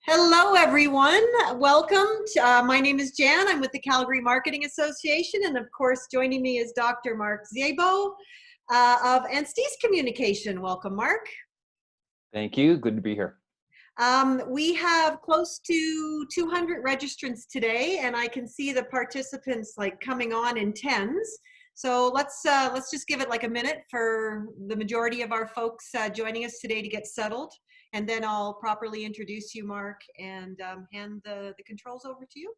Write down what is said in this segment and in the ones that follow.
Hello, everyone. Welcome. My name is Jan. I'm with the Calgary Marketing Association. And of course, joining me is Dr. Mark Szabo of Anstey's Communication. Welcome, Mark. Thank you. Good to be here. We have close to 200 registrants today, and I can see the participants like coming on in tens. So let's just give it like a minute for the majority of our folks joining us today to get settled. And then I'll properly introduce you, Mark, and hand the controls over to you.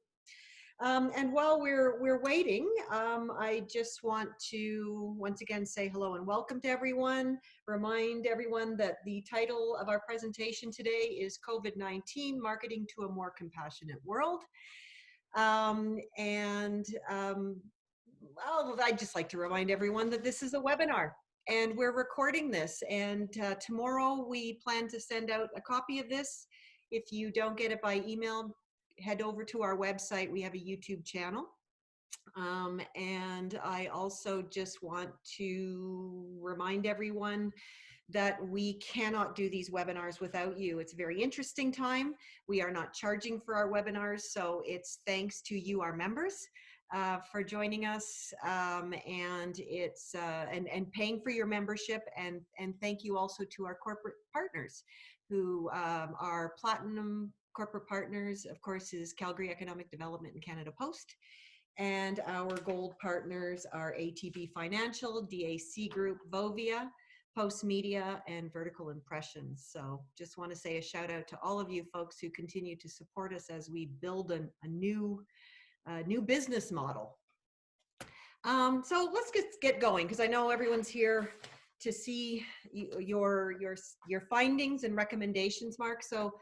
And while we're waiting, I just want to once again say hello and welcome to everyone. Remind everyone that the title of our presentation today is COVID-19, Marketing to a More Compassionate World. Well, I'd just like to remind everyone that this is a webinar. And we're recording this, and tomorrow we plan to send out a copy of this. If you don't get it by email, head over to our website. We have a YouTube channel. And I also just want to remind everyone that we cannot do these webinars without you. It's a very interesting time. We are not charging for our webinars, so it's thanks to you, our members. For joining us, and it's and paying for your membership, and thank you also to our corporate partners who are platinum corporate partners, of course, is Calgary Economic Development and Canada Post, and our gold partners are ATB Financial, DAC Group, Vovia, Post Media, and Vertical Impressions. So just want to say a shout out to all of you folks who continue to support us as we build a new business model. So let's get going, because I know everyone's here to see your findings and recommendations, Mark. So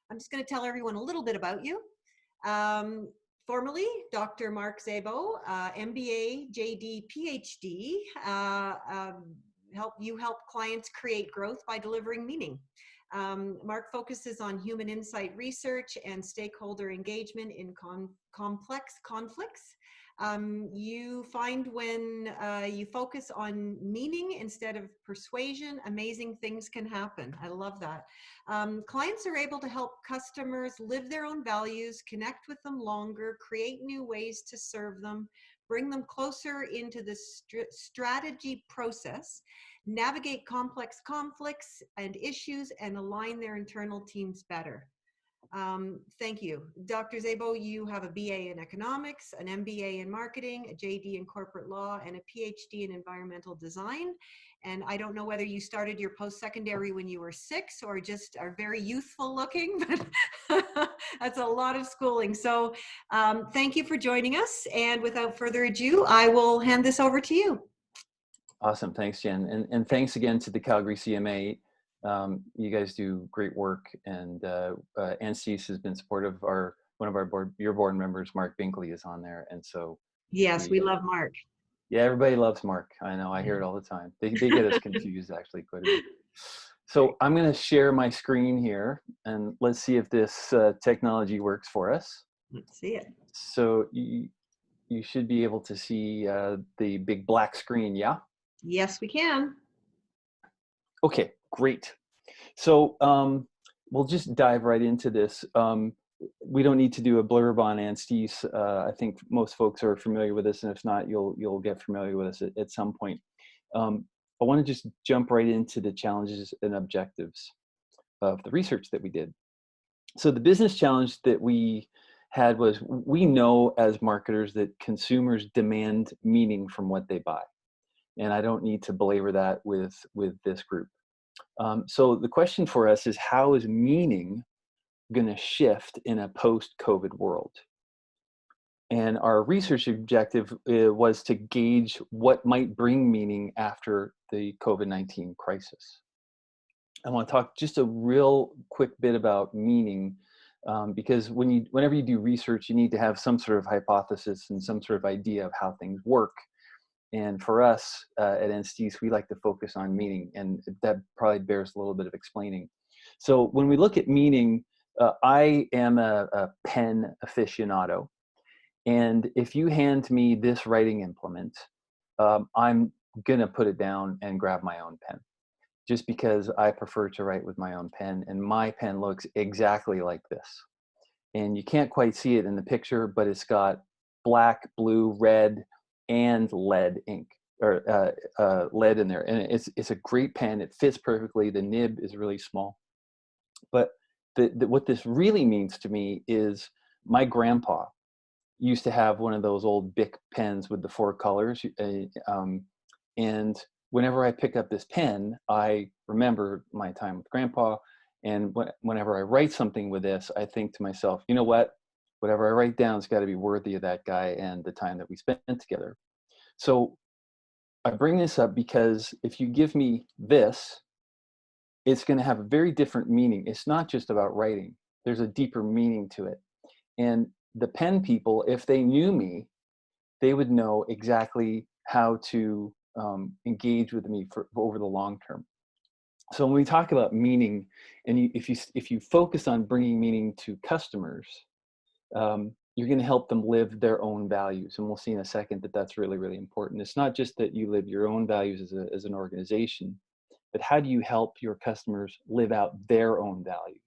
I'm just going to tell everyone a little bit about you. Formally, Dr. Mark Szabo, MBA, JD, PhD, help clients create growth by delivering meaning. Mark focuses on human insight research and stakeholder engagement in complex conflicts. You find when you focus on meaning instead of persuasion, amazing things can happen. I love that. Clients are able to help customers live their own values, connect with them longer, create new ways to serve them, bring them closer into the strategy process, navigate complex conflicts and issues, and align their internal teams better. Thank you. Dr. Szabo, you have a BA in economics, an MBA in marketing, a JD in corporate law, and a PhD in environmental design. And I don't know whether you started your post-secondary when you were 6 or just are very youthful looking, but that's a lot of schooling. So thank you for joining us. And without further ado, I will hand this over to you. Awesome. Thanks, Jen. And thanks again to the Calgary CMA. You guys do great work, and Anstey's has been supportive. One of your board members, Mark Binkley, is on there, and so yes, we love Mark. Yeah, everybody loves Mark. I know. I hear it all the time. They get us confused actually quite a bit. So I'm going to share my screen here, and let's see if this technology works for us. Let's see it. So you should be able to see the big black screen. Yeah. Yes, we can. Okay. Great. So we'll just dive right into this. We don't need to do a blurb on Anstey's. I think most folks are familiar with this, and if not, you'll get familiar with us at some point. I want to just jump right into the challenges and objectives of the research that we did. So the business challenge that we had was, we know as marketers that consumers demand meaning from what they buy. And I don't need to belabor that with this group. So the question for us is, how is meaning going to shift in a post-COVID world? And our research objective was to gauge what might bring meaning after the COVID-19 crisis. I want to talk just a real quick bit about meaning, because whenever you do research, you need to have some sort of hypothesis and some sort of idea of how things work. And for us at Anstey's, we like to focus on meaning, and that probably bears a little bit of explaining. So when we look at meaning, I am a pen aficionado. And if you hand me this writing implement, I'm going to put it down and grab my own pen. just because I prefer to write with my own pen, and my pen looks exactly like this. And you can't quite see it in the picture, but it's got black, blue, red, and lead ink, or lead in there. And it's a great pen. It fits perfectly. The nib is really small. But what this really means to me is my grandpa used to have one of those old Bic pens with the 4 colors. And whenever I pick up this pen, I remember my time with grandpa. And whenever I write something with this, I think to myself, you know what? Whatever I write down has got to be worthy of that guy and the time that we spent together. So I bring this up because if you give me this, it's going to have a very different meaning. It's not just about writing. There's a deeper meaning to it. And the pen people, if they knew me, they would know exactly how to engage with me for over the long term. So when we talk about meaning, and if you focus on bringing meaning to customers, you're going to help them live their own values. And we'll see in a second that that's really, really important. It's not just that you live your own values as an organization, but how do you help your customers live out their own values?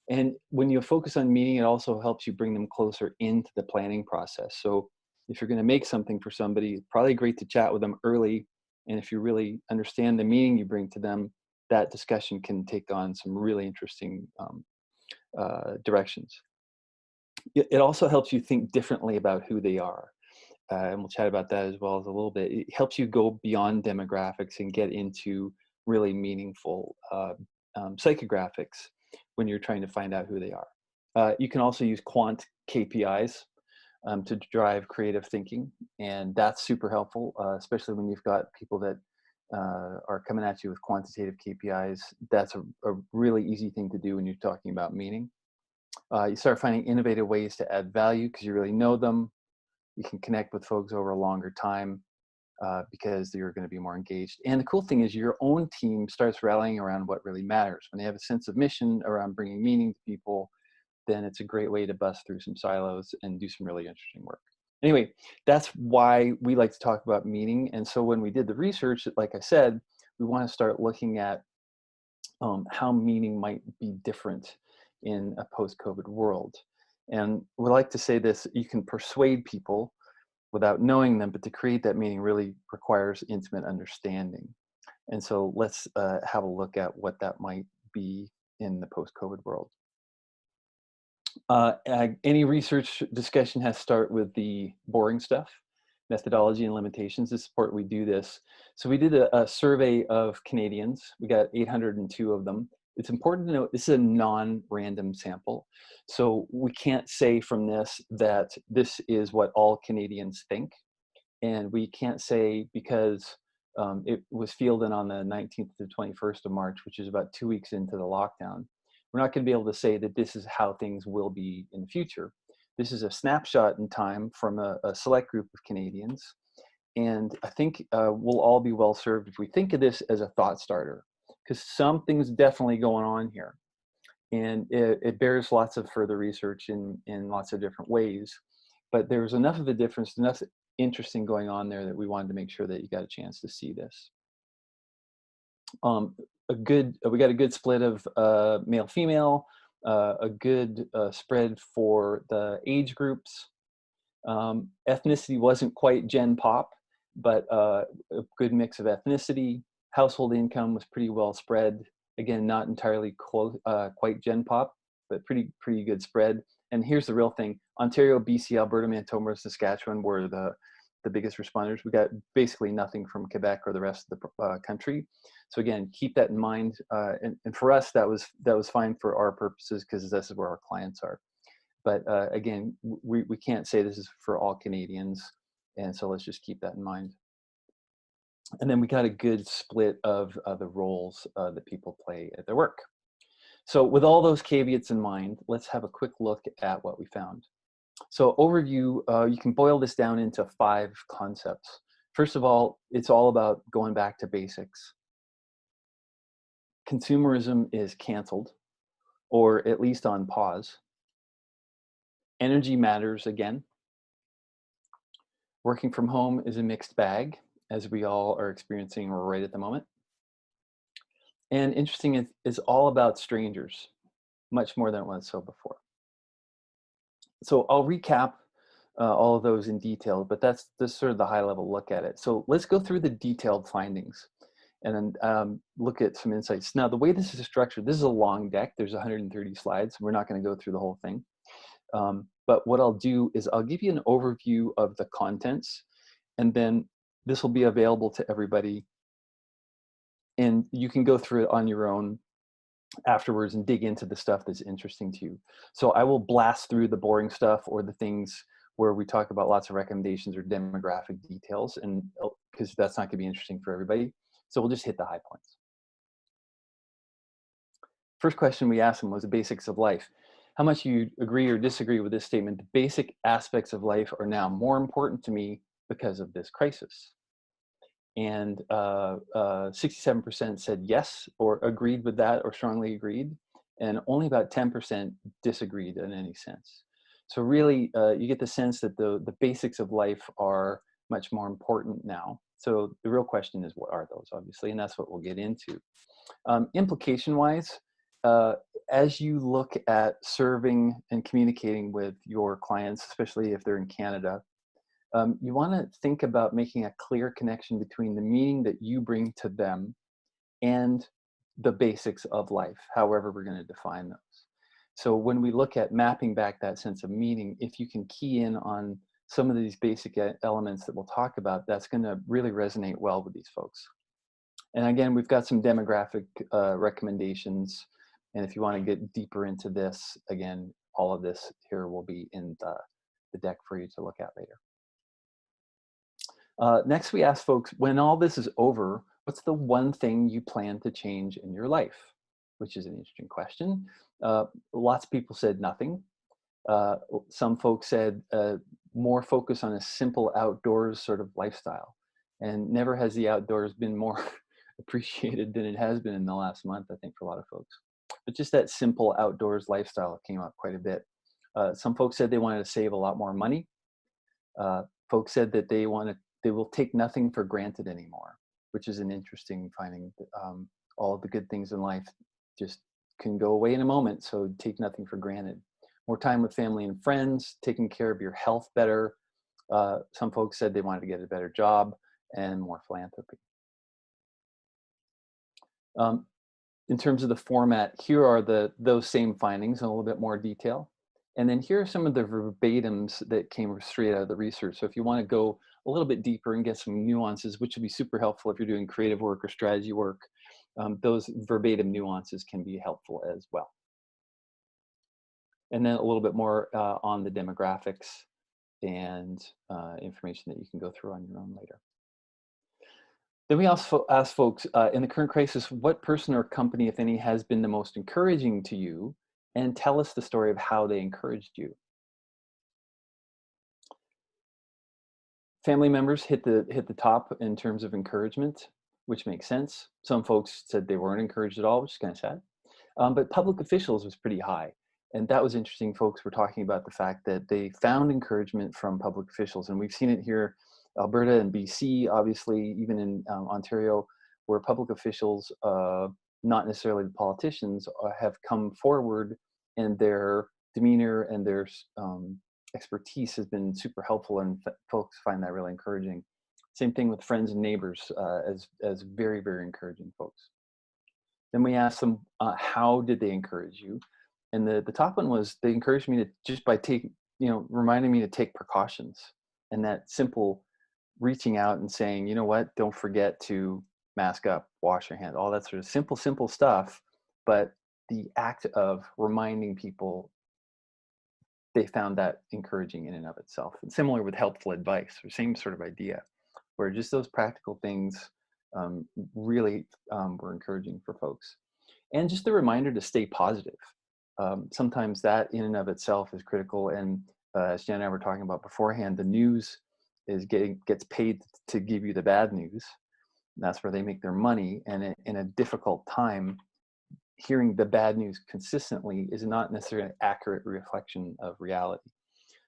And when you focus on meaning, it also helps you bring them closer into the planning process. So if you're going to make something for somebody, it's probably great to chat with them early. And if you really understand the meaning you bring to them, that discussion can take on some really interesting directions. It also helps you think differently about who they are. And we'll chat about that as well as a little bit. It helps you go beyond demographics and get into really meaningful psychographics when you're trying to find out who they are. You can also use quant KPIs to drive creative thinking, and that's super helpful, especially when you've got people that are coming at you with quantitative KPIs. That's a really easy thing to do when you're talking about meaning. You start finding innovative ways to add value because you really know them. You can connect with folks over a longer time because you're going to be more engaged. And the cool thing is your own team starts rallying around what really matters. When they have a sense of mission around bringing meaning to people, then it's a great way to bust through some silos and do some really interesting work. Anyway, that's why we like to talk about meaning. And so when we did the research, like I said, we want to start looking at how meaning might be different in a post-COVID world. And we like to say this: you can persuade people without knowing them, but to create that meaning really requires intimate understanding. And so let's have a look at what that might be in the post-COVID world. Any research discussion has to start with the boring stuff, methodology and limitations. To support we do this. So we did a survey of Canadians. We got 802 of them. It's important to note this is a non-random sample. So we can't say from this that this is what all Canadians think. And we can't say because it was fielded on the 19th to 21st of March, which is about 2 weeks into the lockdown. We're not going to be able to say that this is how things will be in the future. This is a snapshot in time from a select group of Canadians. And I think we'll all be well served if we think of this as a thought starter, because something's definitely going on here. And it bears lots of further research in lots of different ways. But there was enough of a difference, enough interesting going on there that we wanted to make sure that you got a chance to see this. We got a good split of male female, a good spread for the age groups. Ethnicity wasn't quite Gen Pop, but a good mix of ethnicity. Household income was pretty well spread. Again, not entirely close, quite Gen Pop, but pretty good spread. And here's the real thing: Ontario, BC, Alberta, Manitoba, Saskatchewan were the biggest responders. We got basically nothing from Quebec or the rest of the country. So again, keep that in mind. And for us, that was fine for our purposes because this is where our clients are. But again, we can't say this is for all Canadians. And so let's just keep that in mind. And then we got a good split of the roles that people play at their work. So with all those caveats in mind, let's have a quick look at what we found. So overview, you can boil this down into 5 concepts. First of all, it's all about going back to basics. Consumerism is canceled, or at least on pause. Energy matters again. Working from home is a mixed bag, as we all are experiencing right at the moment. And interesting, it's all about strangers, much more than it was so before. So I'll recap all of those in detail, but that's sort of the high level look at it. So let's go through the detailed findings and then look at some insights. Now, the way this is structured, this is a long deck. There's 130 slides. We're not going to go through the whole thing. But what I'll do is I'll give you an overview of the contents, and then this will be available to everybody. And you can go through it on your own afterwards and dig into the stuff that's interesting to you. So I will blast through the boring stuff or the things where we talk about lots of recommendations or demographic details, and because that's not going to be interesting for everybody. So we'll just hit the high points. First question we asked them was the basics of life. How much you agree or disagree with this statement? The basic aspects of life are now more important to me because of this crisis. And 67% said yes or agreed with that or strongly agreed, and only about 10% disagreed in any sense. So really, you get the sense that the basics of life are much more important now. So the real question is, what are those, obviously, and that's what we'll get into. Implication-wise, as you look at serving and communicating with your clients, especially if they're in Canada, you want to think about making a clear connection between the meaning that you bring to them and the basics of life, however we're going to define those. So when we look at mapping back that sense of meaning, if you can key in on some of these basic elements that we'll talk about, that's going to really resonate well with these folks. And again, we've got some demographic recommendations. And if you want to get deeper into this, again, all of this here will be in the deck for you to look at later. Next, we asked folks, when all this is over, what's the one thing you plan to change in your life? Which is an interesting question. Lots of people said nothing. Some folks said more focus on a simple outdoors sort of lifestyle. And never has the outdoors been more appreciated than it has been in the last month, I think, for a lot of folks. But just that simple outdoors lifestyle came up quite a bit. Some folks said they wanted to save a lot more money. Folks said that they will take nothing for granted anymore, which is an interesting finding. All the good things in life just can go away in a moment, so take nothing for granted. More time with family and friends, taking care of your health better. Some folks said they wanted to get a better job, and more philanthropy. In terms of the format, here are those same findings in a little bit more detail. And then here are some of the verbatims that came straight out of the research. So if you want to go a little bit deeper and get some nuances, which would be super helpful if you're doing creative work or strategy work, those verbatim nuances can be helpful as well. And then a little bit more on the demographics and information that you can go through on your own later. Then we also ask folks, in the current crisis, what person or company, if any, has been the most encouraging to you? And tell us the story of how they encouraged you. Family members hit the top in terms of encouragement, which makes sense. Some folks said they weren't encouraged at all, which is kind of sad. But public officials was pretty high. And that was interesting. Folks were talking about the fact that they found encouragement from public officials. And we've seen it here, Alberta and BC, obviously, even in Ontario, where public officials, not necessarily the politicians, have come forward, and their demeanor and their expertise has been super helpful, and folks find that really encouraging. Same thing with friends and neighbors, as very, very encouraging folks. Then we asked them, how did they encourage you? And the top one was, they encouraged me to just by reminding me to take precautions, and that simple reaching out and saying, you know what, don't forget to mask up, wash your hands, all that sort of simple stuff. But the act of reminding people, they found that encouraging in and of itself. And similar with helpful advice, or same sort of idea, where just those practical things really were encouraging for folks. And just the reminder to stay positive. Sometimes that in and of itself is critical. And as Jen and I were talking about beforehand, the news gets paid to give you the bad news. That's where they make their money. And in a difficult time, hearing the bad news consistently is not necessarily an accurate reflection of reality.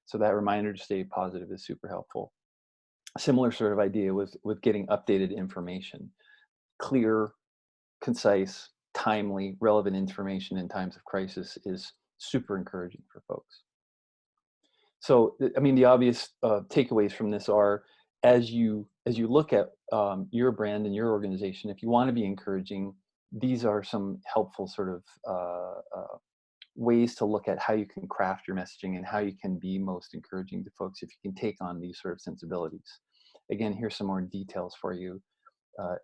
So that reminder to stay positive is super helpful. A similar sort of idea with getting updated information, clear, concise, timely, relevant information in times of crisis is super encouraging for folks. So, I mean, the obvious takeaways from this are, as you look at your brand and your organization, if you want to be encouraging, these are some helpful sort of ways to look at how you can craft your messaging and how you can be most encouraging to folks if you can take on these sort of sensibilities. Again, here's some more details for you,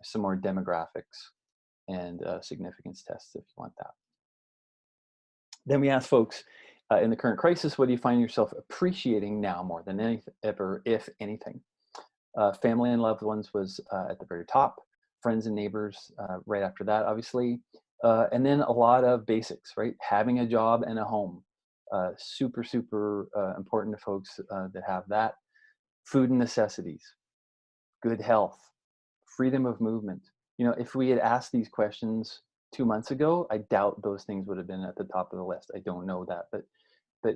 some more demographics and significance tests if you want that. Then we ask folks, in the current crisis, what do you find yourself appreciating now more than ever, if anything? Family and loved ones was at the very top, friends and neighbors right after that, obviously. And then a lot of basics, right? Having a job and a home, super important to folks that have that. Food and necessities, good health, freedom of movement. You know, if we had asked these questions 2 months ago, I doubt those things would have been at the top of the list. I don't know that, but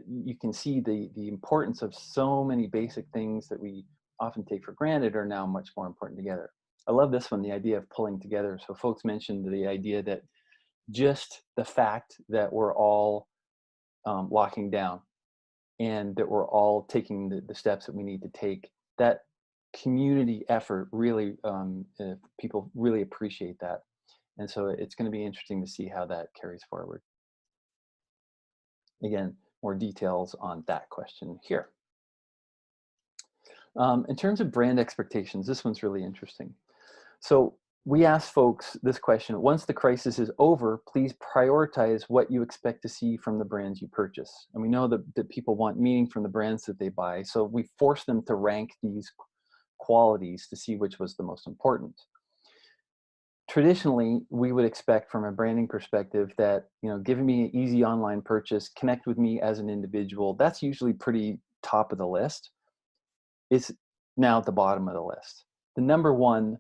you can see the importance of so many basic things that we often take for granted are now much more important together. I love this one, the idea of pulling together. So folks mentioned the idea that just the fact that we're all locking down and that we're all taking the steps that we need to take, that community effort really, people really appreciate that. And so it's going to be interesting to see how that carries forward. Again, more details on that question here. In terms of brand expectations, this one's really interesting. So we asked folks this question: once the crisis is over, please prioritize what you expect to see from the brands you purchase. And we know that people want meaning from the brands that they buy. So we forced them to rank these qualities to see which was the most important. Traditionally, we would expect from a branding perspective that, you know, giving me an easy online purchase, connect with me as an individual, that's usually pretty top of the list. It's now at the bottom of the list. The number one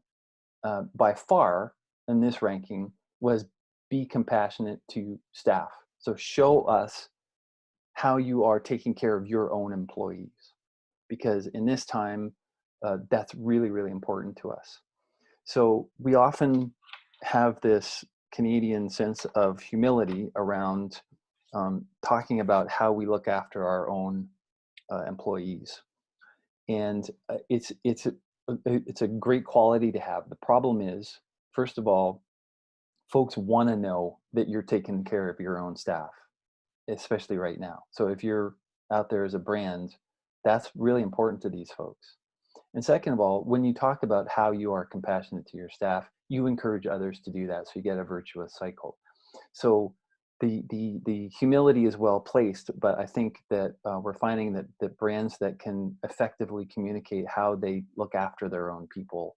by far in this ranking was be compassionate to staff. So show us how you are taking care of your own employees, because in this time, that's really, really important to us. So we often have this Canadian sense of humility around talking about how we look after our own employees. And it's a great quality to have. The problem is, first of all, folks want to know that you're taking care of your own staff, especially right now. So if you're out there as a brand, that's really important to these folks. And second of all, when you talk about how you are compassionate to your staff, you encourage others to do that. So you get a virtuous cycle. So the humility is well placed, but I think that we're finding that brands that can effectively communicate how they look after their own people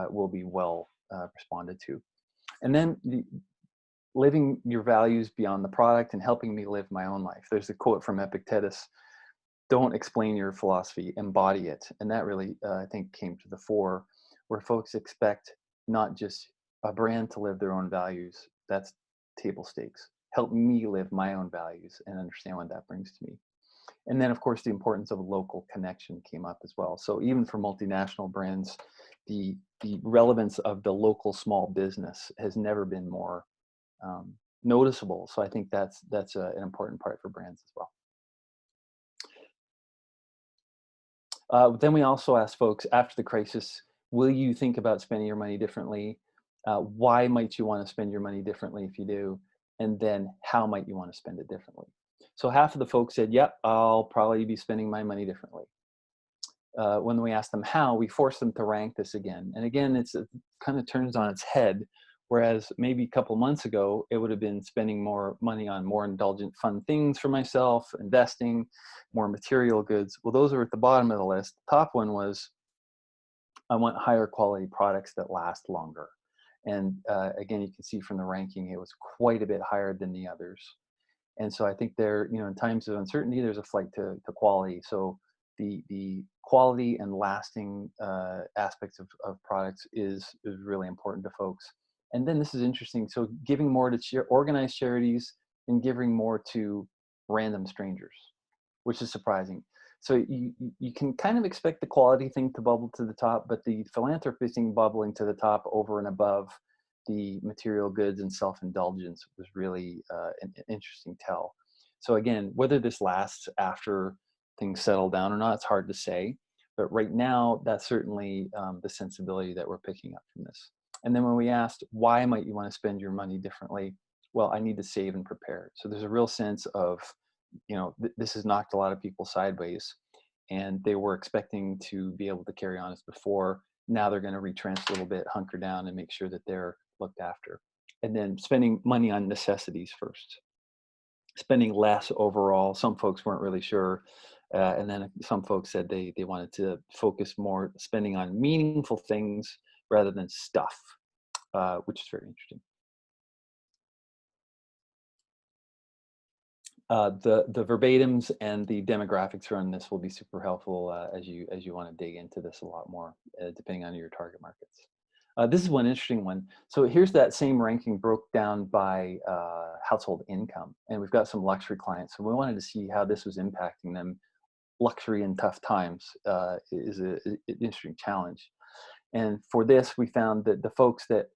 will be well responded to. And then living your values beyond the product and helping me live my own life. There's a quote from Epictetus: don't explain your philosophy, embody it. And that really, I think, came to the fore, where folks expect not just a brand to live their own values. That's table stakes. Help me live my own values and understand what that brings to me. And then, of course, the importance of local connection came up as well. So even for multinational brands, the relevance of the local small business has never been more noticeable. So I think that's an important part for brands as well. Then we also asked folks, after the crisis, will you think about spending your money differently? Why might you want to spend your money differently if you do? And then how might you want to spend it differently? So half of the folks said, yep, I'll probably be spending my money differently. When we asked them how, we forced them to rank this again. And again, it kind of turns on its head. Whereas maybe a couple months ago, it would have been spending more money on more indulgent, fun things for myself, investing, more material goods. Well, those are at the bottom of the list. The top one was, I want higher quality products that last longer. And again, you can see from the ranking, it was quite a bit higher than the others. And so I think there, you know, in times of uncertainty, there's a flight to quality. So the quality and lasting aspects of products is really important to folks. And then this is interesting. So giving more to organized charities and giving more to random strangers, which is surprising. So you can kind of expect the quality thing to bubble to the top, but the philanthropy thing bubbling to the top over and above the material goods and self-indulgence was really an interesting tell. So again, whether this lasts after things settle down or not, it's hard to say. But right now, that's certainly the sensibility that we're picking up from this. And then when we asked, why might you want to spend your money differently? Well, I need to save and prepare. So there's a real sense of, this has knocked a lot of people sideways, and they were expecting to be able to carry on as before. Now they're going to retrench a little bit, hunker down, and make sure that they're looked after. And then spending money on necessities first. Spending less overall. Some folks weren't really sure. And then some folks said they wanted to focus more spending on meaningful things rather than stuff, which is very interesting. The verbatims and the demographics around this will be super helpful as you want to dig into this a lot more, depending on your target markets. This is one interesting one. So here's that same ranking broke down by household income, and we've got some luxury clients. So we wanted to see how this was impacting them. Luxury in tough times is an interesting challenge. And for this, we found that the folks that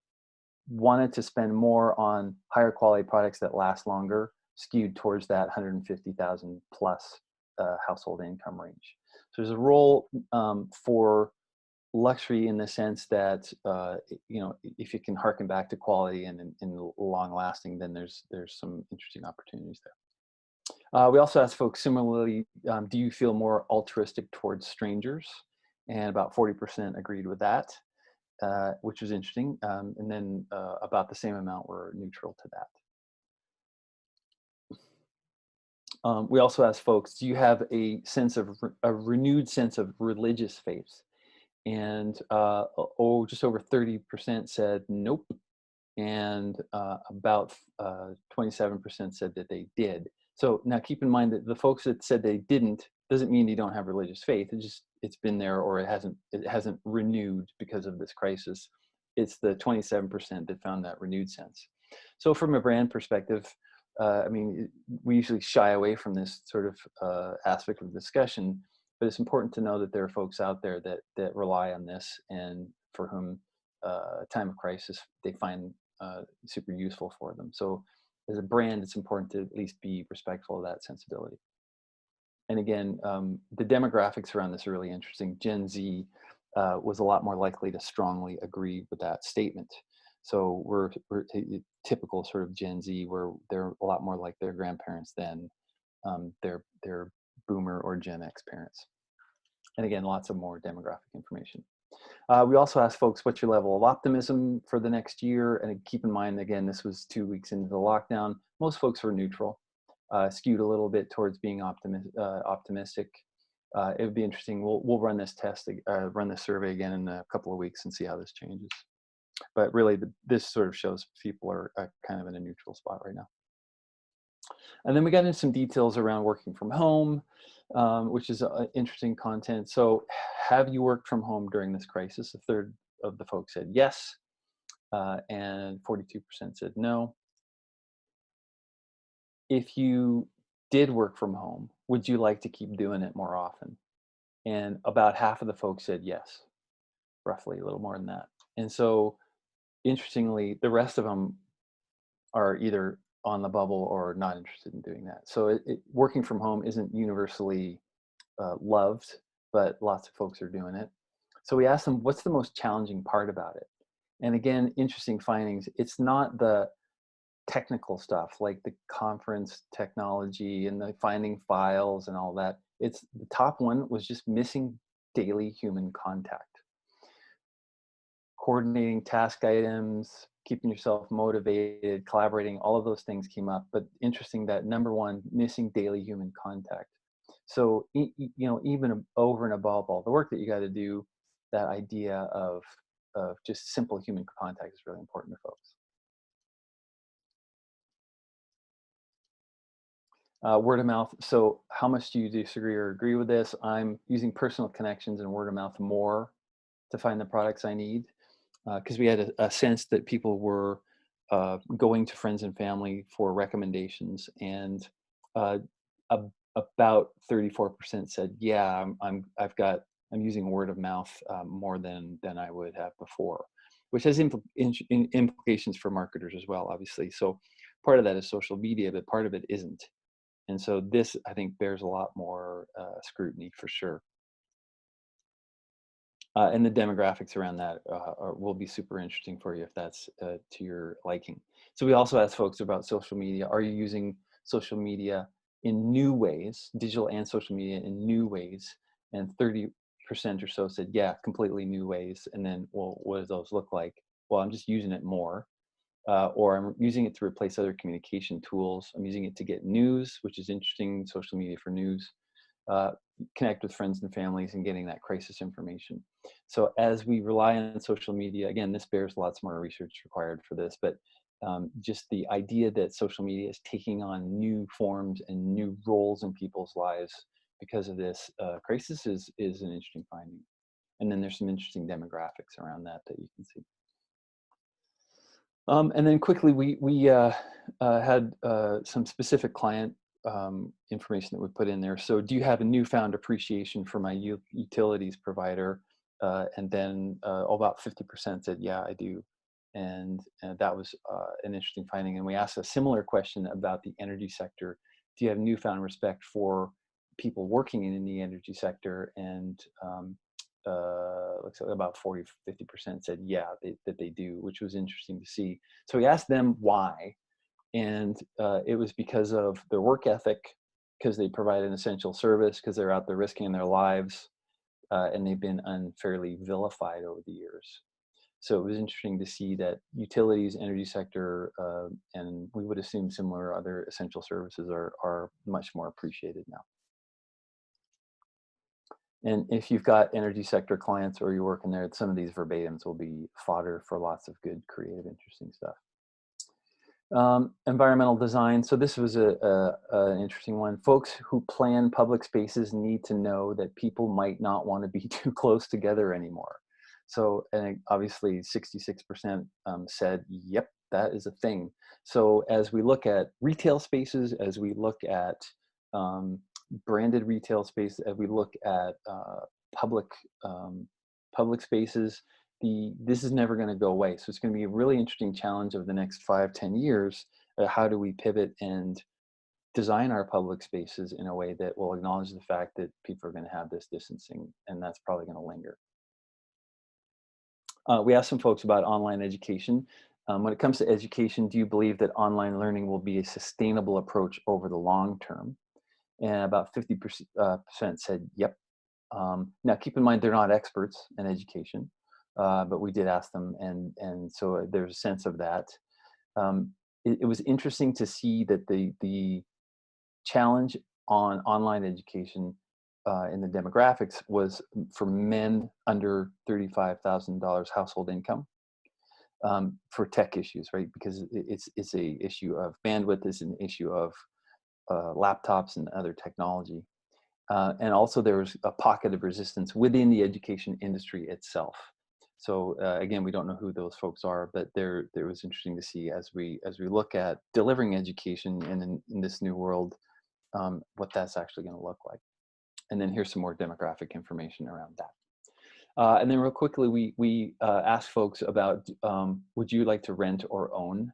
wanted to spend more on higher quality products that last longer skewed towards that 150,000 plus household income range. So there's a role for luxury in the sense that if you can harken back to quality and long lasting, then there's some interesting opportunities there. We also asked folks similarly, do you feel more altruistic towards strangers? And about 40% agreed with that, which was interesting. And then about the same amount were neutral to that. We also asked folks, do you have a renewed sense of religious faith? And just over 30% said nope, and about 27% said that they did. So now keep in mind that the folks that said they didn't doesn't mean you don't have religious faith. It's been there, or it hasn't renewed because of this crisis. It's the 27% that found that renewed sense. So from a brand perspective, we usually shy away from this sort of aspect of discussion, but it's important to know that there are folks out there that rely on this, and for whom time of crisis they find super useful for them. So as a brand, it's important to at least be respectful of that sensibility. And again, the demographics around this are really interesting. Gen Z was a lot more likely to strongly agree with that statement. So we're typical sort of Gen Z, where they're a lot more like their grandparents than their boomer or Gen X parents. And again, lots of more demographic information. We also asked folks, what's your level of optimism for the next year? And keep in mind, again, this was 2 weeks into the lockdown. Most folks were neutral, skewed a little bit towards being optimistic. It would be interesting. We'll run this run this survey again in a couple of weeks and see how this changes. But really, this sort of shows people are kind of in a neutral spot right now. And then we got into some details around working from home, which is interesting content. So have you worked from home during this crisis? A third of the folks said yes, and 42% said no. If you did work from home, would you like to keep doing it more often? And about half of the folks said yes, roughly a little more than that. And so interestingly, the rest of them are either on the bubble or not interested in doing that. So working from home isn't universally loved, but lots of folks are doing it. So we asked them, what's the most challenging part about it? And again, interesting findings. It's not the technical stuff like the conference technology and the finding files and all that. It's the top one was just missing daily human contact. Coordinating task items, keeping yourself motivated, collaborating, all of those things came up. But interesting that number one, missing daily human contact. So, even over and above all the work that you got to do, that idea of just simple human contact is really important to folks. Word of mouth. So how much do you disagree or agree with this? I'm using personal connections and word of mouth more to find the products I need, because we had a sense that people were going to friends and family for recommendations, and about 34% said, yeah, I'm using word of mouth more than I would have before. which has implications for marketers as well, obviously. So part of that is social media, but part of it isn't. And so this, I think, bears a lot more scrutiny for sure. And the demographics around that will be super interesting for you if that's to your liking. So we also asked folks about social media. Are you using social media in new ways, digital and social media in new ways? And 30% or so said, yeah, completely new ways. And then, well, what do those look like? Well, I'm just using it more. Or I'm using it to replace other communication tools. I'm using it to get news, which is interesting, social media for news. Connect with friends and families and getting that crisis information. So as we rely on social media, again, this bears lots more research required for this, but just the idea that social media is taking on new forms and new roles in people's lives because of this crisis is an interesting finding. And then there's some interesting demographics around that you can see. And then quickly, we had some specific client information that we put in there. So do you have a newfound appreciation for my utilities provider? And then about 50% said, yeah, I do. And that was an interesting finding. And we asked a similar question about the energy sector. Do you have newfound respect for people working in the energy sector? And looks like about 40–50% said, yeah, that they do, which was interesting to see. So we asked them why. And it was because of their work ethic, because they provide an essential service, because they're out there risking their lives, and they've been unfairly vilified over the years. So it was interesting to see that utilities, energy sector, and we would assume similar other essential services are much more appreciated now. And if you've got energy sector clients or you're working there, some of these verbatims will be fodder for lots of good, creative, interesting stuff. Environmental design. So this was an interesting one. Folks who plan public spaces need to know that people might not want to be too close together anymore. So, and obviously 66% said, yep, that is a thing. So as we look at retail spaces, as we look at branded retail space, as we look at public spaces, this is never going to go away. So it's going to be a really interesting challenge of the next 5–10 years. How do we pivot and design our public spaces in a way that will acknowledge the fact that people are going to have this distancing, and that's probably going to linger. We asked some folks about online education. When it comes to education, do you believe that online learning will be a sustainable approach over the long term? And about 50% said, yep. Now, keep in mind, they're not experts in education, but we did ask them, and so there's a sense of that. It was interesting to see that the challenge on online education in the demographics was for men under $35,000 household income for tech issues, right? Because it's a issue of bandwidth, is an issue of laptops and other technology. And also there was a pocket of resistance within the education industry itself. So again, we don't know who those folks are, but there was interesting to see as we look at delivering education in this new world, what that's actually going to look like. And then here's some more demographic information around that. And then real quickly, we asked folks about, would you like to rent or own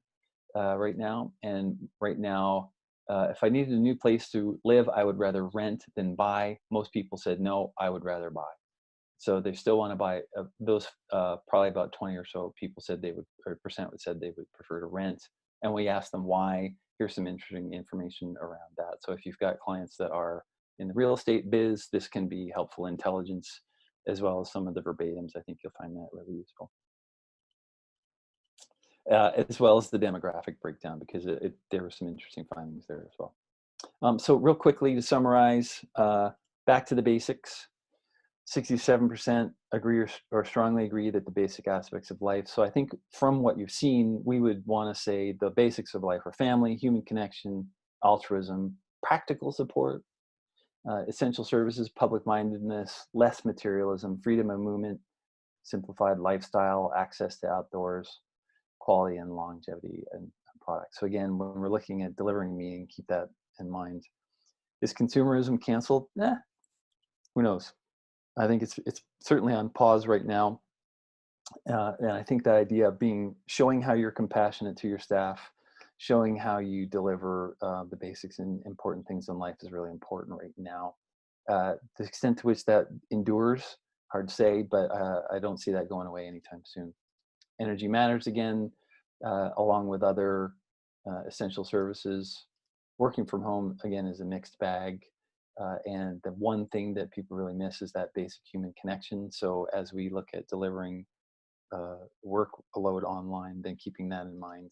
right now? And right now, if I needed a new place to live, I would rather rent than buy. Most people said, no, I would rather buy. So they still want to buy. Those probably about 20 or so people said they would, or percent said they would prefer to rent. And we asked them why. Here's some interesting information around that. So if you've got clients that are in the real estate biz, this can be helpful intelligence, as well as some of the verbatims. I think you'll find that really useful. As well as the demographic breakdown, because there were some interesting findings there as well. So real quickly to summarize, back to the basics. 67% agree or strongly agree that the basic aspects of life. So I think from what you've seen, we would want to say the basics of life are family, human connection, altruism, practical support, essential services, public-mindedness, less materialism, freedom of movement, simplified lifestyle, access to outdoors, quality and longevity and products. So again, when we're looking at delivering meaning, keep that in mind. Is consumerism canceled? Who knows? I think it's certainly on pause right now. And I think that idea of showing how you're compassionate to your staff, showing how you deliver the basics and important things in life is really important right now. The extent to which that endures, hard to say, but I don't see that going away anytime soon. Energy matters again, along with other essential services. Working from home, again, is a mixed bag. And the one thing that people really miss is that basic human connection. So as we look at delivering workload online, then keeping that in mind.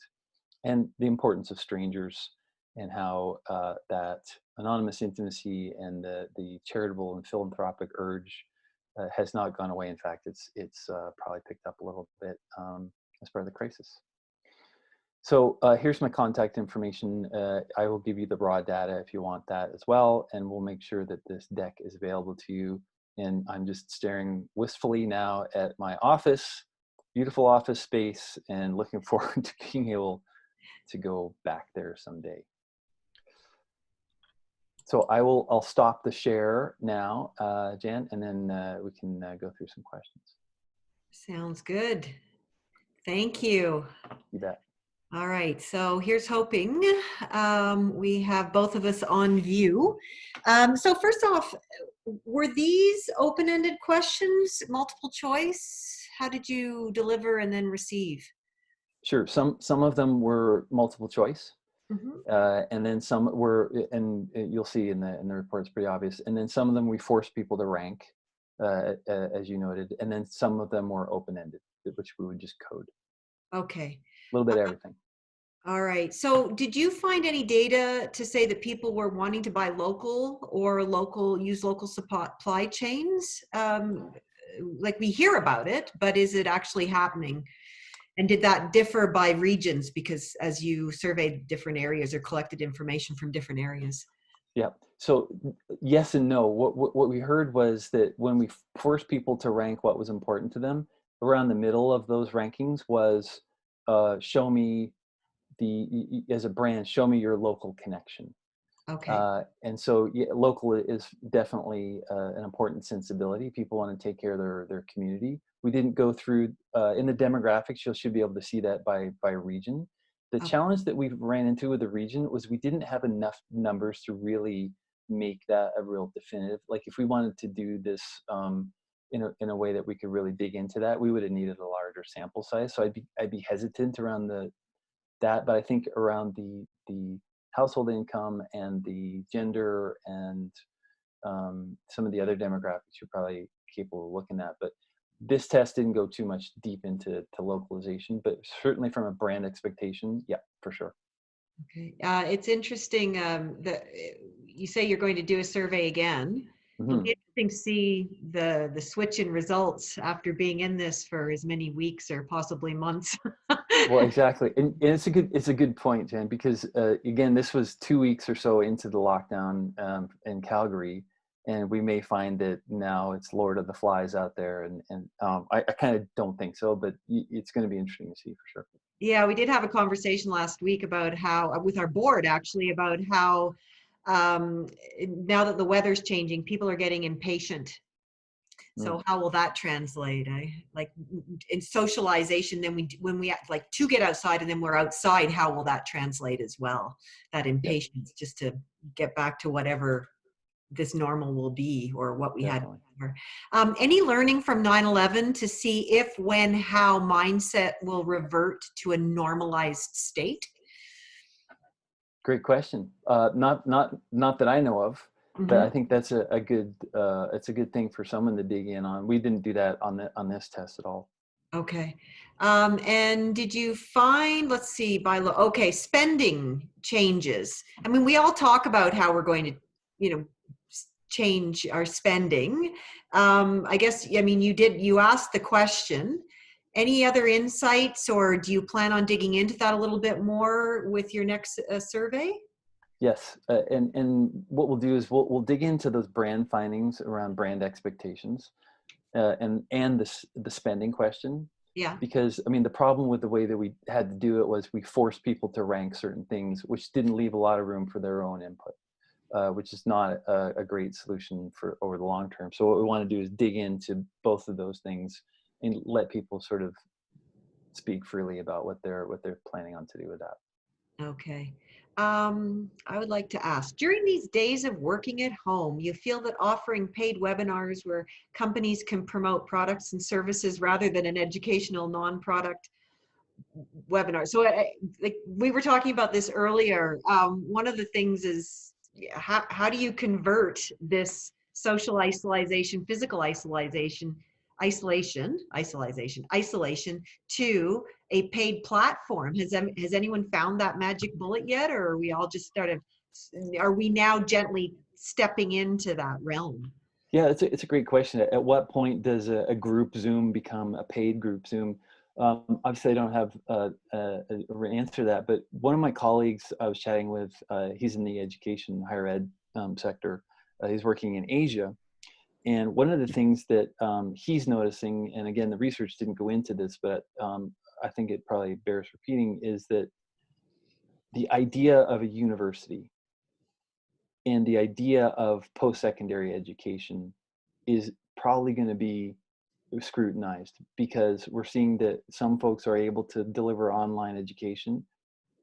And the importance of strangers and how that anonymous intimacy and the charitable and philanthropic urge has not gone away. In fact, it's probably picked up a little bit as part of the crisis. So here's my contact information. I will give you the raw data if you want that as well, and we'll make sure that this deck is available to you. And I'm just staring wistfully now at my office, beautiful office space, and looking forward to being able to go back there someday. So I'll stop the share now, Jan, and then we can go through some questions. Sounds good. Thank you. You bet. All right, so here's hoping we have both of us on view. So first off, were these open-ended questions, multiple choice? How did you deliver and then receive? Sure, some of them were multiple choice. Mm-hmm. And then some were, and you'll see in the report, it's pretty obvious. And then some of them we forced people to rank, as you noted. And then some of them were open-ended, which we would just code. Okay. A little bit of everything. All right. So did you find any data to say that people were wanting to buy local or use local supply chains? Like we hear about it, but is it actually happening? And did that differ by regions? Because as you surveyed different areas or collected information from different areas. Yeah. So yes and no. What we heard was that when we forced people to rank what was important to them, around the middle of those rankings was show me as a brand, show me your local connection. Okay. And so yeah, local is definitely an important sensibility. People want to take care of their community. We didn't go through in the demographics. You should be able to see that by region. The Okay. challenge that we ran into with the region was we didn't have enough numbers to really make that a real definitive. Like if we wanted to do this in a way that we could really dig into that, we would have needed a larger sample size. So I'd be hesitant around that, but I think around the household income and the gender and some of the other demographics you're probably capable of looking at. But this test didn't go too much deep into localization, but certainly from a brand expectation, yeah, for sure. Okay. It's interesting that you say you're going to do a survey again. It'll Mm-hmm. be interesting to see the switch in results after being in this for as many weeks or possibly months. Well, exactly, and it's a good point, Jen, because again, this was 2 weeks or so into the lockdown in Calgary, and we may find that now it's Lord of the Flies out there, and I kind of don't think so, but it's going to be interesting to see for sure. Yeah, we did have a conversation last week about how, with our board actually, about how now that the weather's changing, people are getting impatient. So how will that translate? Like in socialization, then when we like to get outside and then we're outside, how will that translate as well? That impatience just to get back to whatever this normal will be or what we Definitely. had. Any learning from 9/11 to see if, when, how mindset will revert to a normalized state? Great question. Not that I know of, but Mm-hmm. I think that's a good it's a good thing for someone to dig in on. We didn't do that on this test at all. Okay. And did you find, let's see, okay, spending changes. I mean, we all talk about how we're going to, change our spending. I guess, I mean, you asked the question. Any other insights, or do you plan on digging into that a little bit more with your next survey? Yes, and what we'll do is we'll dig into those brand findings around brand expectations, and the spending question. Yeah. Because I mean, the problem with the way that we had to do it was we forced people to rank certain things, which didn't leave a lot of room for their own input, which is not a great solution for over the long term. So what we want to do is dig into both of those things and let people sort of speak freely about what they're planning on to do with that. Okay. I would like to ask, during these days of working at home, you feel that offering paid webinars where companies can promote products and services rather than an educational non-product webinar. So like we were talking about this earlier. One of the things is how do you convert this social isolation, physical isolation to a paid platform? Has anyone found that magic bullet yet, or are we all just are we now gently stepping into that realm? Yeah, it's a great question. At what point does a group Zoom become a paid group Zoom? Obviously, I don't have an answer to that, but one of my colleagues I was chatting with, he's in the education, higher ed sector. He's working in Asia. And one of the things that he's noticing, and again, the research didn't go into this, but I think it probably bears repeating, is that the idea of a university and the idea of post-secondary education is probably going to be scrutinized, because we're seeing that some folks are able to deliver online education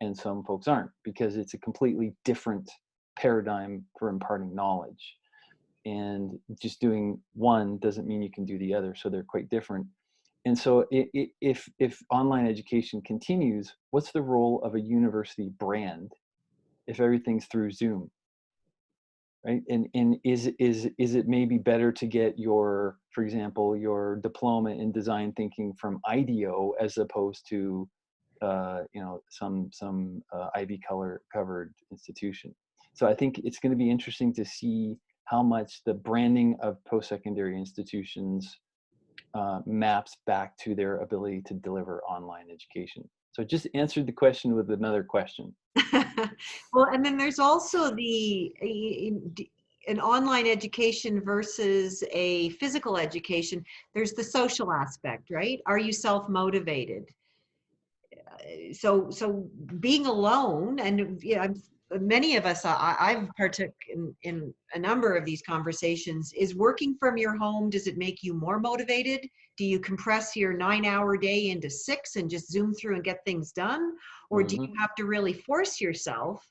and some folks aren't, because it's a completely different paradigm for imparting knowledge. And just doing one doesn't mean you can do the other. So they're quite different. And so if online education continues, what's the role of a university brand if everything's through Zoom? Right? And is it maybe better to get your, for example, your diploma in design thinking from IDEO as opposed to some Ivy covered institution? So I think it's going to be interesting to see how much the branding of post-secondary institutions maps back to their ability to deliver online education. So just answered the question with another question. Well, and then there's also an online education versus a physical education. There's the social aspect, right? Are you self-motivated? So being alone, and many of us, I've partook in a number of these conversations. Is working from your home, does it make you more motivated? Do you compress your 9-hour day into 6 and just zoom through and get things done? Or do you have to really force yourself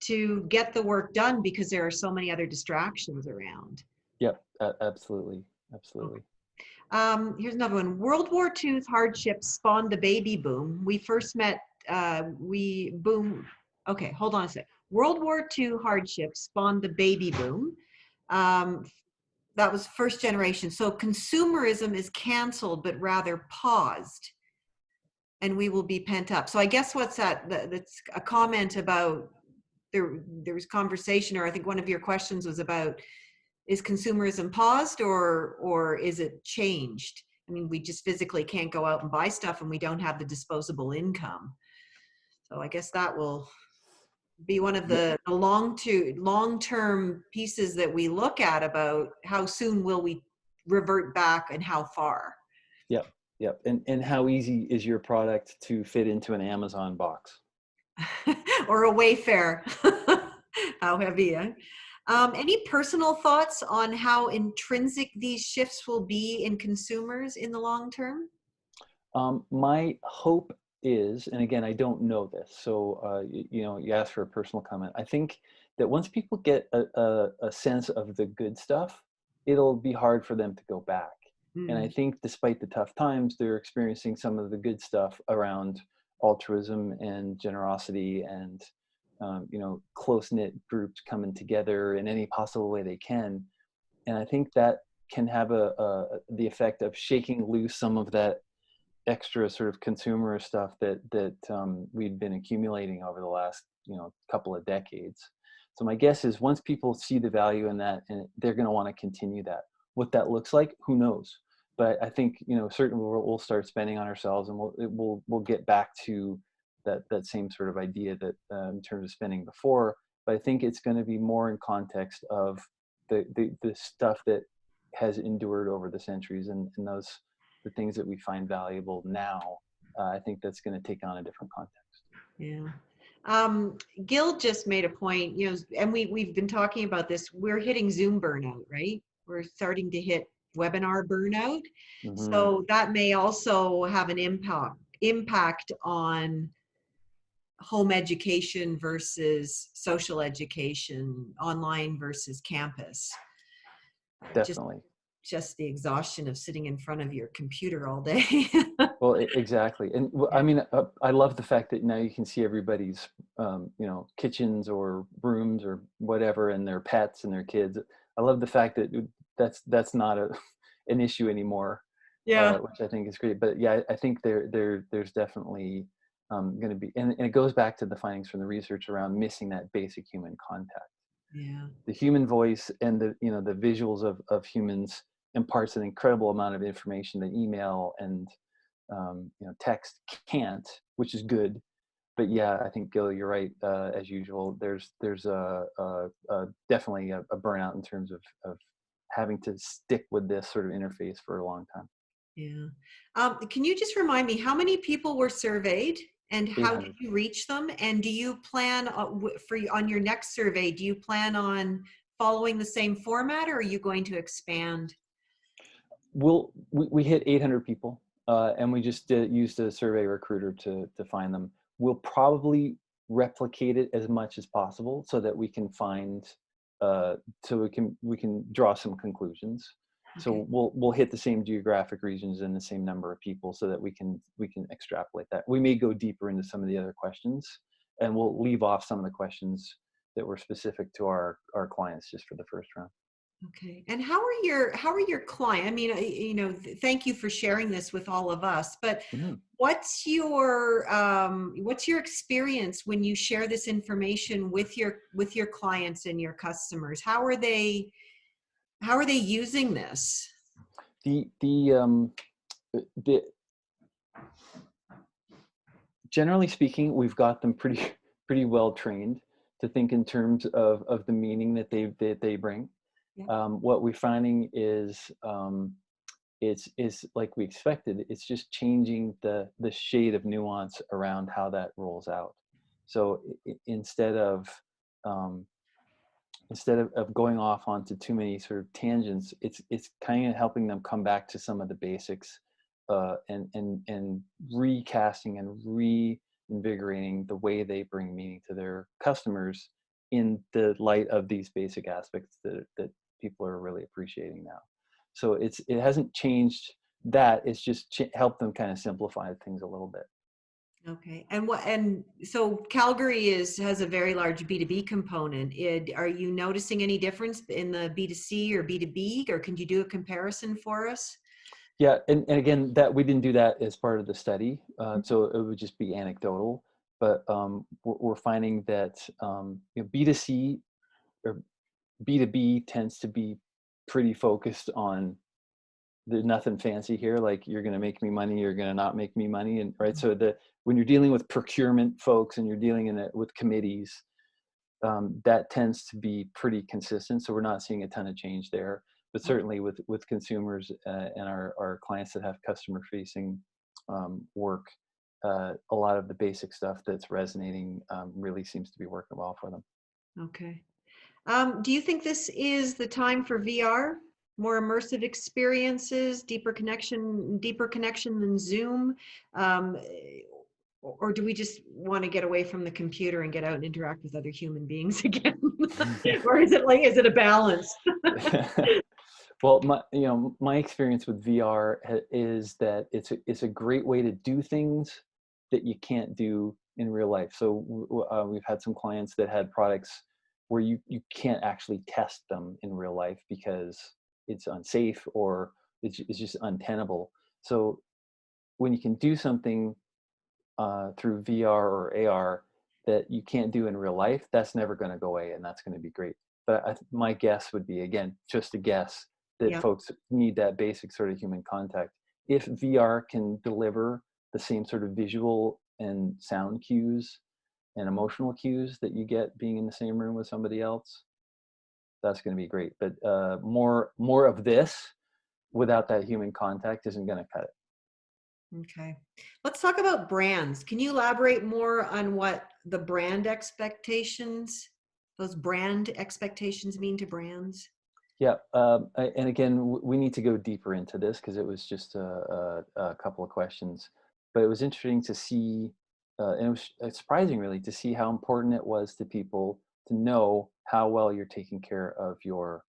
to get the work done because there are so many other distractions around? Yep, absolutely. Absolutely. Here's another one. World War II's hardships spawned the baby boom. We first met, okay, hold on a sec. World War II hardships spawned the baby boom. That was first generation. So consumerism is canceled, but rather paused, and we will be pent up. So I guess what's that? That's a comment about there was conversation, or I think one of your questions was about, is consumerism paused or is it changed? I mean, we just physically can't go out and buy stuff and we don't have the disposable income. So I guess that will be one of the long-term pieces that we look at about how soon will we revert back and how far. Yep. Yep. And how easy is your product to fit into an Amazon box? Or a Wayfair. How heavy, eh? Any personal thoughts on how intrinsic these shifts will be in consumers in the long term? My hope is, and again, I don't know this, so you asked for a personal comment. I think that once people get a sense of the good stuff, it'll be hard for them to go back. And I think despite the tough times, they're experiencing some of the good stuff around altruism and generosity and close-knit groups coming together in any possible way they can. And I think that can have the effect of shaking loose some of that extra sort of consumer stuff that we've been accumulating over the last couple of decades. So my guess is once people see the value in that, and they're going to want to continue that. What that looks like, who knows? But I think certainly we'll start spending on ourselves, and we'll get back to that same sort of idea that in terms of spending before. But I think it's going to be more in context of the stuff that has endured over the centuries, and those the things that we find valuable now. I think that's going to take on a different context. Yeah. Gil just made a point, and we've been talking about this. We're hitting Zoom burnout, right? We're starting to hit webinar burnout. Hmm. So that may also have an impact on home education versus social education, online versus campus. Just Definitely. just the exhaustion of sitting in front of your computer all day. Well, exactly. And I Yeah. mean, I love the fact that now you can see everybody's, kitchens or rooms or whatever, and their pets and their kids. I love the fact that that's not an issue anymore, Yeah. which I think is great. But yeah, I think there's definitely going to be, and it goes back to the findings from the research around missing that basic human contact. Yeah. The human voice and the visuals of humans imparts an incredible amount of information that email and text can't, which is good. But yeah, I think Gil, you're right. As usual, there's definitely a burnout in terms of having to stick with this sort of interface for a long time. Yeah. Can you just remind me how many people were surveyed and how did 800. you reach them? And do you plan on your next survey, do you plan on following the same format or are you going to expand? We hit 800 people, and we just used a survey recruiter to find them. We'll probably replicate it as much as possible so that we can find, so we can draw some conclusions. Okay. So we'll hit the same geographic regions and the same number of people so that we can extrapolate that. We may go deeper into some of the other questions, and we'll leave off some of the questions that were specific to our clients just for the first round. Okay. And how are your client? I mean, thank you for sharing this with all of us, but Mhm. what's your experience when you share this information with your clients and your customers? How are they using this? The generally speaking, we've got them pretty pretty well trained to think in terms of the meaning that they bring. Yeah. What we're finding is it's like we expected. It's just changing the shade of nuance around how that rolls out. So um, instead of going off onto too many sort of tangents, it's kind of helping them come back to some of the basics, and recasting and reinvigorating the way they bring meaning to their customers in the light of these basic aspects that people are really appreciating now. So it hasn't changed that. It's just helped them kind of simplify things a little bit. Okay. And so Calgary has a very large B2B component. Are you noticing any difference in the B2C or B2B, or can you do a comparison for us? Yeah, and again, that we didn't do that as part of the study, so it would just be anecdotal. But we're finding that B2C or B2B tends to be pretty focused on there's nothing fancy here. Like you're going to make me money, you're going to not make me money, and right. So when you're dealing with procurement folks and you're dealing in it with committees, that tends to be pretty consistent. So we're not seeing a ton of change there. But Okay. certainly with consumers and our clients that have customer facing work, a lot of the basic stuff that's resonating really seems to be working well for them. Okay. Do you think this is the time for VR? More immersive experiences, deeper connection than Zoom? Um, or do we just want to get away from the computer and get out and interact with other human beings again? Or is it a balance? Well, my experience with VR is that it's a great way to do things that you can't do in real life. So we've had some clients that had products where you can't actually test them in real life because it's unsafe or it's just untenable. So when you can do something through VR or AR that you can't do in real life, that's never going to go away, and that's going to be great. But my guess would be, again, just a guess, that Yeah. folks need that basic sort of human contact. If VR can deliver the same sort of visual and sound cues and emotional cues that you get being in the same room with somebody else, that's going to be great. But more of this without that human contact isn't going to cut it. Okay. Let's talk about brands. Can you elaborate more on what those brand expectations mean to brands? Yeah, and again, we need to go deeper into this because it was just a couple of questions, but it was interesting to see, and it was surprising really to see how important it was to people to know how well you're taking care of your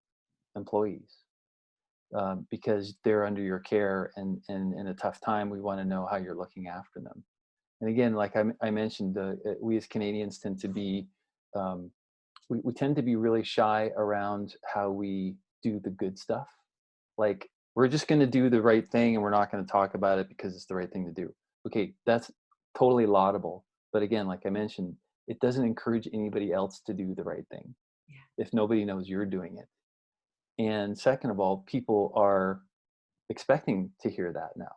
employees, because they're under your care, and in a tough time, we want to know how you're looking after them. And again, like I mentioned, we as Canadians tend to be um, we tend to be really shy around how we do the good stuff. Like, we're just going to do the right thing and we're not going to talk about it because it's the right thing to do. Okay, that's totally laudable. But again, like I mentioned, it doesn't encourage anybody else to do the right thing if nobody knows you're doing it. And second of all, people are expecting to hear that now.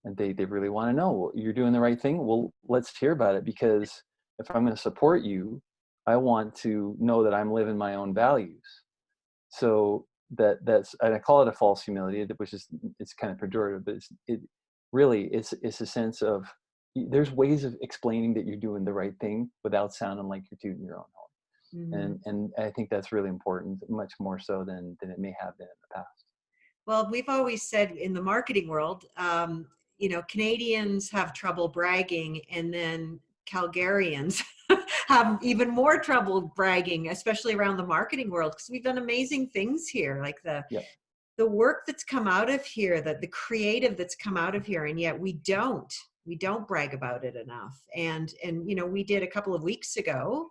And they really want to know, well, you're doing the right thing. Well, let's hear about it, because if I'm going to support you, I want to know that I'm living my own values. So that's, and I call it a false humility, which is, it's kind of pejorative, but it really it's a sense of, there's ways of explaining that you're doing the right thing without sounding like you're tooting your own horn. Mhm. And I think that's really important, much more so than it may have been in the past. Well, we've always said in the marketing world, Canadians have trouble bragging, and then Calgarians have even more trouble bragging, especially around the marketing world, because we've done amazing things here, like Yeah. the work that's come out of here, the creative that's come out of here, and yet we don't brag about it enough. And we did a couple of weeks ago,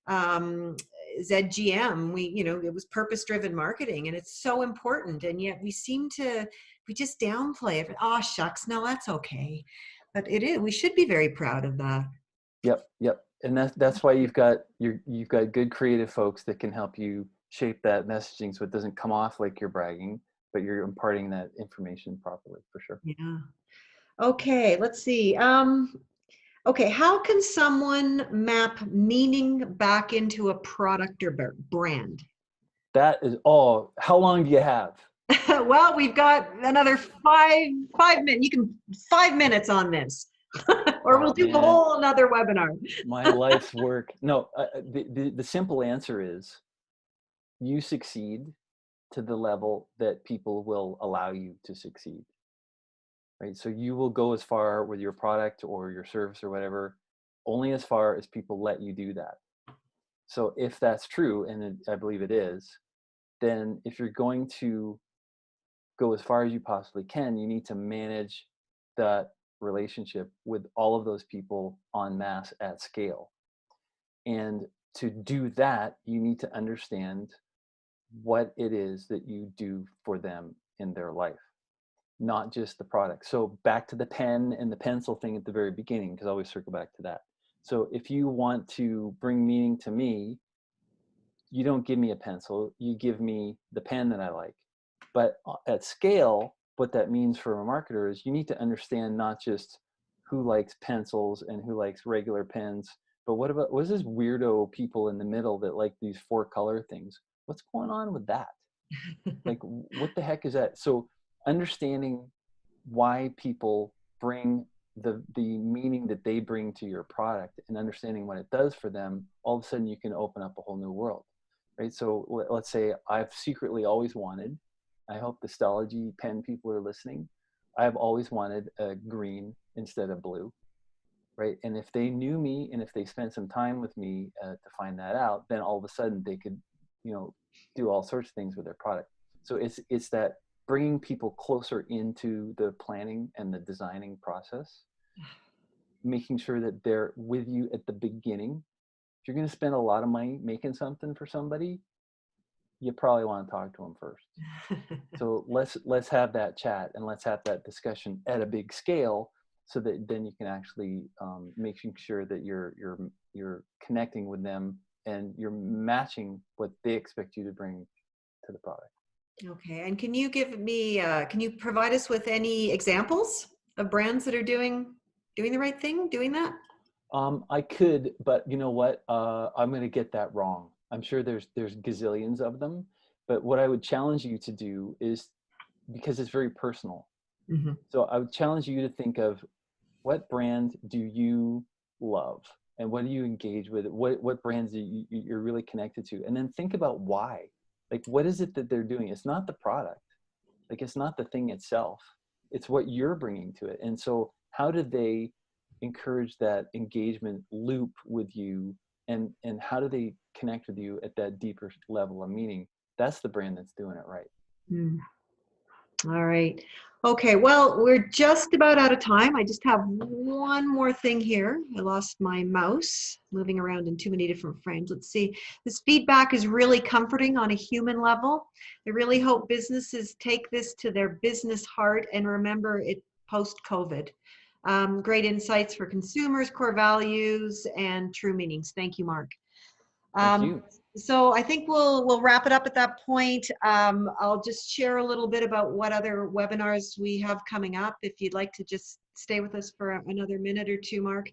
um, ZGM. It was purpose driven marketing, and it's so important, and yet we just downplay it. Oh shucks, no, that's okay, but it is. We should be very proud of that. Yep, yep. And that's why you've got good creative folks that can help you shape that messaging so it doesn't come off like you're bragging, but you're imparting that information properly, for sure. Yeah. Okay, let's see. Okay, how can someone map meaning back into a product or brand? That is all. How long do you have? Well, we've got another five minutes. You can 5 minutes on this, or we'll Oh do a man, whole another webinar. my life's work. No, the simple answer is you succeed to the level that people will allow you to succeed, right? So you will go as far with your product or your service or whatever, only as far as people let you do that. So if that's true, and I believe it is, then if you're going to go as far as you possibly can, you need to manage that relationship with all of those people en masse at scale. And to do that, you need to understand what it is that you do for them in their life, not just the product. So back to the pen and the pencil thing at the very beginning, because I always circle back to that. So if you want to bring meaning to me, you don't give me a pencil, you give me the pen that I like. But at scale, what that means for a marketer is you need to understand not just who likes pencils and who likes regular pens, but what's this weirdo people in the middle that like these 4-color things? What's going on with that? Like, what the heck is that? So understanding why people bring the meaning that they bring to your product and understanding what it does for them, all of a sudden you can open up a whole new world, right? So let's say I've secretly always wanted, I hope the Stellology pen people are listening, I've always wanted a green instead of blue, right? And if they knew me and if they spent some time with me to find that out, then all of a sudden they could, do all sorts of things with their product. So it's that bringing people closer into the planning and the designing process, making sure that they're with you at the beginning. If you're going to spend a lot of money making something for somebody, you probably want to talk to them first. So let's have that chat and let's have that discussion at a big scale, so that then you can actually making sure that you're connecting with them and you're matching what they expect you to bring to the product. Okay, and can you provide us with any examples of brands that are doing the right thing, doing that? I could, but you know what? I'm going to get that wrong. I'm sure there's gazillions of them, but what I would challenge you to do is, because it's very personal. Hmm. So I would challenge you to think of, what brand do you love and what do you engage with? What brands you're really connected to? And then think about why. Like, what is it that they're doing? It's not the product. Like, it's not the thing itself. It's what you're bringing to it. And so how do they encourage that engagement loop with you? And how do they connect with you at that deeper level of meaning? That's the brand that's doing it right. Mm. All right. Okay, well, we're just about out of time. I just have one more thing here. I lost my mouse, moving around in too many different frames. Let's see. This feedback is really comforting on a human level. I really hope businesses take this to their business heart and remember it post-COVID. Great insights for consumers, core values, and true meanings. Thank you, Mark. Thank you. So I think we'll wrap it up at that point. I'll just share a little bit about what other webinars we have coming up. If you'd like to just stay with us for another minute or two, Mark.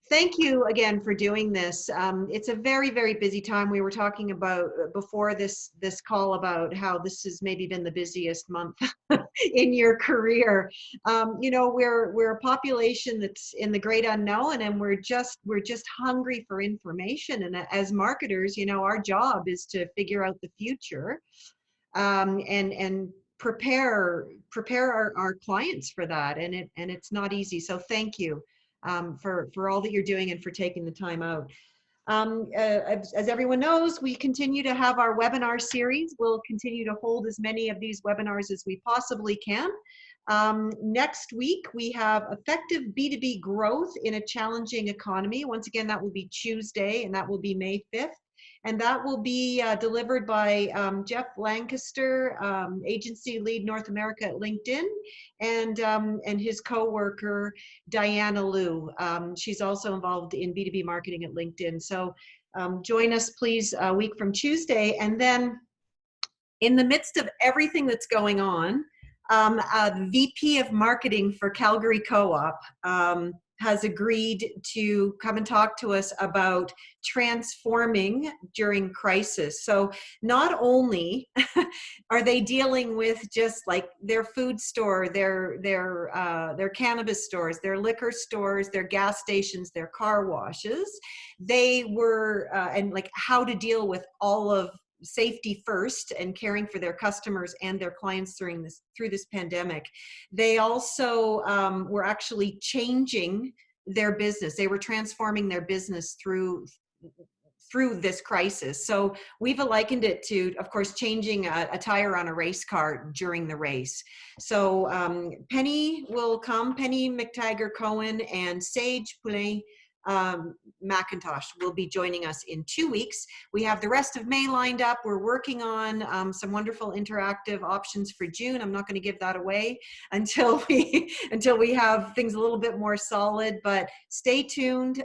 Thank you again for doing this. It's a very, very busy time. We were talking about before this call about how this has maybe been the busiest month in your career. You know, we're a population that's in the great unknown, and we're just hungry for information. And as marketers, you know, our job is to figure out the future and prepare our clients for that. And it's not easy. So thank you for all that you're doing and for taking the time out. As everyone knows, we continue to have our webinar series. We'll continue to hold as many of these webinars as we possibly can. Next week, we have effective B2B growth in a challenging economy. Once again, that will be Tuesday, and that will be May 5th. And that will be delivered by Jeff Lancaster, agency lead North America at LinkedIn, and his co-worker, Diana Liu. She's also involved in B2B marketing at LinkedIn. So join us, please, a week from Tuesday. And then in the midst of everything that's going on, the VP of marketing for Calgary Co-op has agreed to come and talk to us about transforming during crisis. So not only are they dealing with just like their food store, their cannabis stores, their liquor stores, their gas stations, their car washes, they were and like how to deal with all of safety first and caring for their customers and their clients through this pandemic. They also were actually changing their business. They were transforming their business through this crisis. So we've likened it to, of course, changing a tire on a race car during the race. So Penny will come, Penny McTaggart Cohen and Sage Poulain McIntosh will be joining us in 2 weeks. We have the rest of May lined up. We're working on some wonderful interactive options for June. I'm not going to give that away until we have things a little bit more solid, but stay tuned.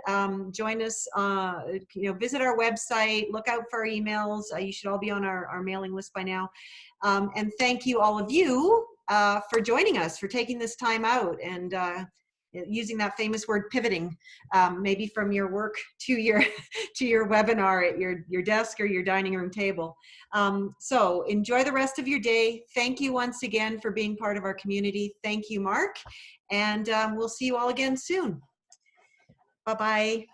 Join us, visit our website, look out for our emails. You should all be on our mailing list by now. And thank you, all of you, for joining us, for taking this time out and using that famous word pivoting, maybe from your work to your webinar at your desk or your dining room table. So enjoy the rest of your day. Thank you once again for being part of our community. Thank you, Mark. And we'll see you all again soon. Bye-bye.